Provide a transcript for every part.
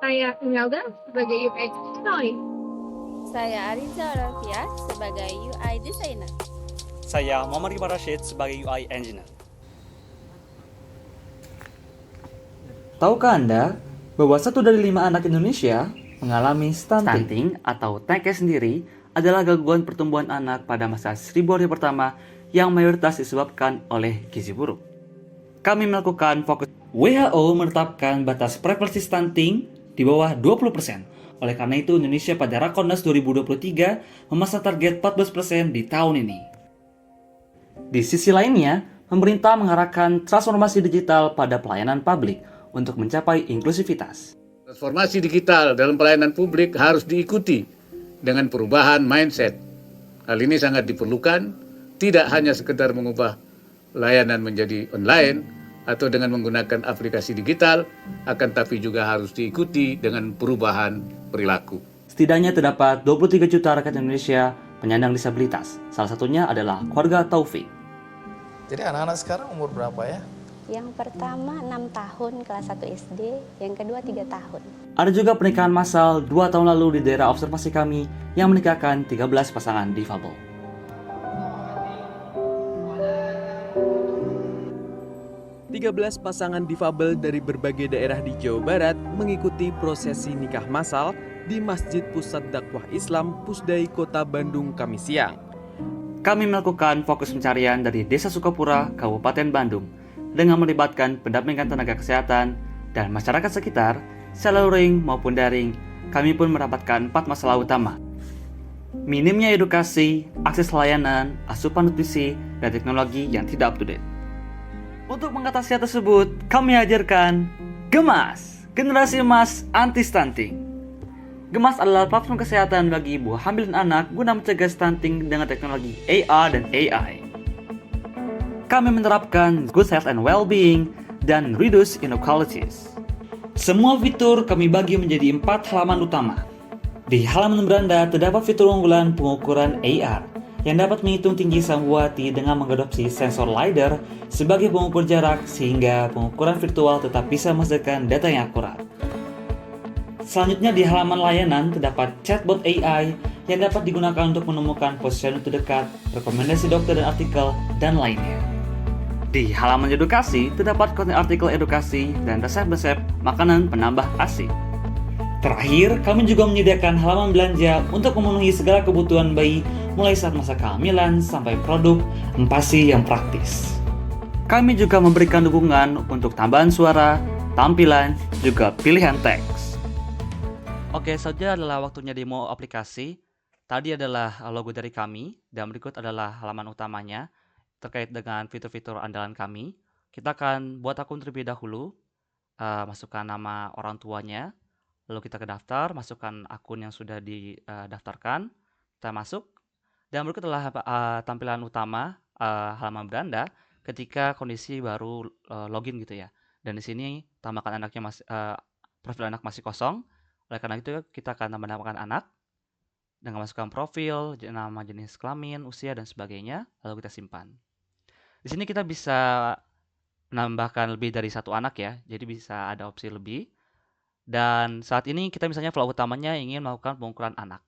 Saya Imelda sebagai UX design. Saya Ariza Rafia sebagai UI Designer. Saya Muhammad Iqbal Rashid sebagai UI Engineer. Tahukah Anda bahwa 1 dari 5 anak Indonesia mengalami stunting? Stunting atau TK sendiri adalah gangguan pertumbuhan anak pada masa 1000 hari pertama yang mayoritas disebabkan oleh gizi buruk. Kami melakukan fokus. WHO menetapkan batas prevalensi stunting di bawah 20%. Oleh karena itu, Indonesia pada Rakornas 2023 memasang target 14% di tahun ini. Di sisi lainnya, pemerintah mengarahkan transformasi digital pada pelayanan publik untuk mencapai inklusivitas. Transformasi digital dalam pelayanan publik harus diikuti dengan perubahan mindset. Hal ini sangat diperlukan, tidak hanya sekedar mengubah layanan menjadi online atau dengan menggunakan aplikasi digital, akan tapi juga harus diikuti dengan perubahan perilaku. Setidaknya terdapat 23 juta rakyat Indonesia penyandang disabilitas. Salah satunya adalah keluarga Taufik. Jadi anak-anak sekarang umur berapa ya? Yang pertama 6 tahun kelas 1 SD, yang kedua 3 tahun. Ada juga pernikahan massal 2 tahun lalu di daerah observasi kami yang menikahkan 13 pasangan difabel. Tiga belas pasangan difabel dari berbagai daerah di Jawa Barat mengikuti prosesi nikah massal di Masjid Pusat Dakwah Islam Pusdai Kota Bandung Kamis siang. Kami melakukan fokus pencarian dari Desa Sukapura, Kabupaten Bandung, dengan melibatkan pendampingan tenaga kesehatan dan masyarakat sekitar, secara luring maupun daring. Kami pun mendapatkan 4 masalah utama. Minimnya edukasi, akses layanan, asupan nutrisi, dan teknologi yang tidak up to date. Untuk mengatasi hal tersebut, kami hadirkan Gemas, generasi emas anti-stunting. Gemas adalah platform kesehatan bagi ibu hamil dan anak guna mencegah stunting dengan teknologi AR dan AI. Kami menerapkan good health and well-being dan reduce inequalities. Semua fitur kami bagi menjadi 4 halaman utama. Di halaman beranda terdapat fitur unggulan pengukuran AR yang dapat menghitung tinggi sang buati dengan mengadopsi sensor LiDAR sebagai pengukur jarak sehingga pengukuran virtual tetap bisa menghasilkan data yang akurat. Selanjutnya di halaman layanan terdapat chatbot AI yang dapat digunakan untuk menemukan positioning terdekat, rekomendasi dokter dan artikel, dan lainnya. Di halaman edukasi terdapat konten artikel edukasi dan resep-resep makanan penambah ASI. Terakhir, kami juga menyediakan halaman belanja untuk memenuhi segala kebutuhan bayi mulai saat masa kehamilan sampai produk empasi yang praktis. Kami juga memberikan dukungan untuk tambahan suara, tampilan, juga pilihan teks. Oke, saja adalah waktunya demo aplikasi. Tadi adalah logo dari kami dan berikut adalah halaman utamanya terkait dengan fitur-fitur andalan kami. Kita akan buat akun terlebih dahulu, masukkan nama orang tuanya, lalu kita ke daftar, masukkan akun yang sudah didaftarkan, kita masuk, dan berikut adalah tampilan utama halaman beranda ketika kondisi baru login gitu ya. Dan di sini tambahkan profil anak masih kosong, oleh karena itu kita akan tambahkan anak dengan masukkan profil, nama, jenis kelamin, usia, dan sebagainya, lalu kita simpan. Di sini kita bisa menambahkan lebih dari 1 anak ya, jadi bisa ada opsi lebih. Dan saat ini kita misalnya flow utamanya ingin melakukan pengukuran anak,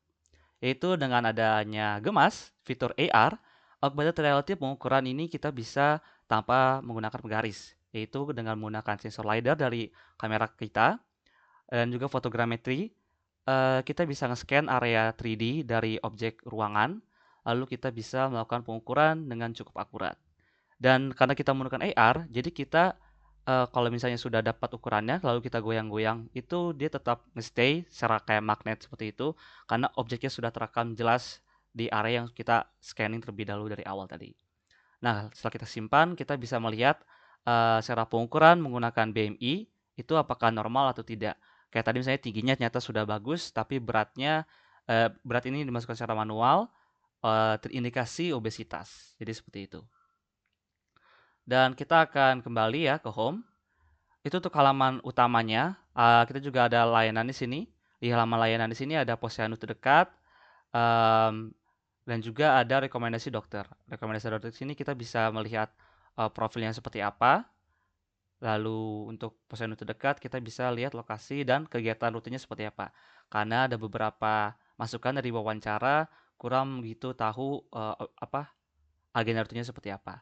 yaitu dengan adanya Gemas, fitur AR, augmented reality pengukuran ini kita bisa tanpa menggunakan penggaris, yaitu dengan menggunakan sensor LiDAR dari kamera kita, dan juga fotogrametri. Kita bisa nge-scan area 3D dari objek ruangan, lalu kita bisa melakukan pengukuran dengan cukup akurat. Dan karena kita menggunakan AR, jadi kita kalau misalnya sudah dapat ukurannya, lalu kita goyang-goyang, itu dia tetap nge-stay secara kayak magnet seperti itu, karena objeknya sudah terekam jelas di area yang kita scanning terlebih dahulu dari awal tadi. Nah, setelah kita simpan, kita bisa melihat secara pengukuran menggunakan BMI, itu apakah normal atau tidak. Kayak tadi misalnya tingginya ternyata sudah bagus, tapi berat ini dimasukkan secara manual, terindikasi obesitas. Jadi seperti itu. Dan kita akan kembali ya ke home. Itu untuk halaman utamanya. Kita juga ada layanan di sini. Di halaman layanan di sini ada posyandu terdekat, dan juga ada rekomendasi dokter. Rekomendasi dokter di sini kita bisa melihat profilnya seperti apa. Lalu untuk posyandu terdekat kita bisa lihat lokasi dan kegiatan rutinnya seperti apa. Karena ada beberapa masukan dari wawancara kurang begitu tahu agenda rutinnya seperti apa.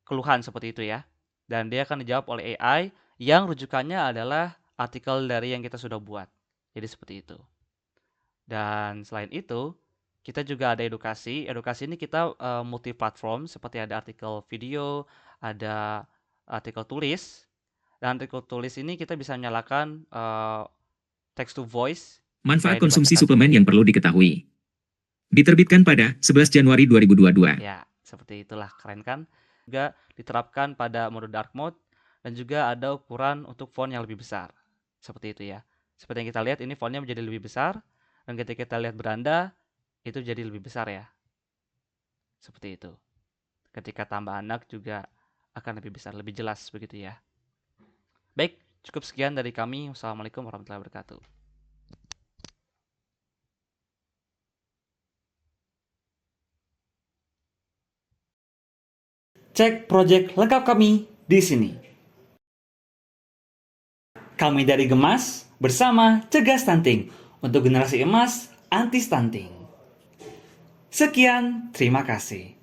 Keluhan seperti itu ya. Dan dia akan dijawab oleh AI yang rujukannya adalah artikel dari yang kita sudah buat. Jadi seperti itu. Dan selain itu, kita juga ada edukasi. Edukasi ini kita multi platform seperti ada artikel video, ada artikel tulis. Dan artikel tulis ini kita bisa menyalakan text to voice. Manfaat Kayak konsumsi dibacakan suplemen sendiri. yang perlu diketahui. Diterbitkan pada 11 Januari 2022. Ya, seperti itulah, keren kan? Juga diterapkan pada mode dark mode dan juga ada ukuran untuk font yang lebih besar. Seperti itu ya. Seperti yang kita lihat ini fontnya menjadi lebih besar dan ketika kita lihat beranda itu jadi lebih besar ya. Seperti itu. Ketika tambah anak juga akan lebih besar, lebih jelas begitu ya. Baik, cukup sekian dari kami. Wassalamualaikum warahmatullahi wabarakatuh. Cek project lengkap kami di sini. Kami dari Gemas bersama Cegah Stunting untuk generasi emas anti stunting. Sekian, terima kasih.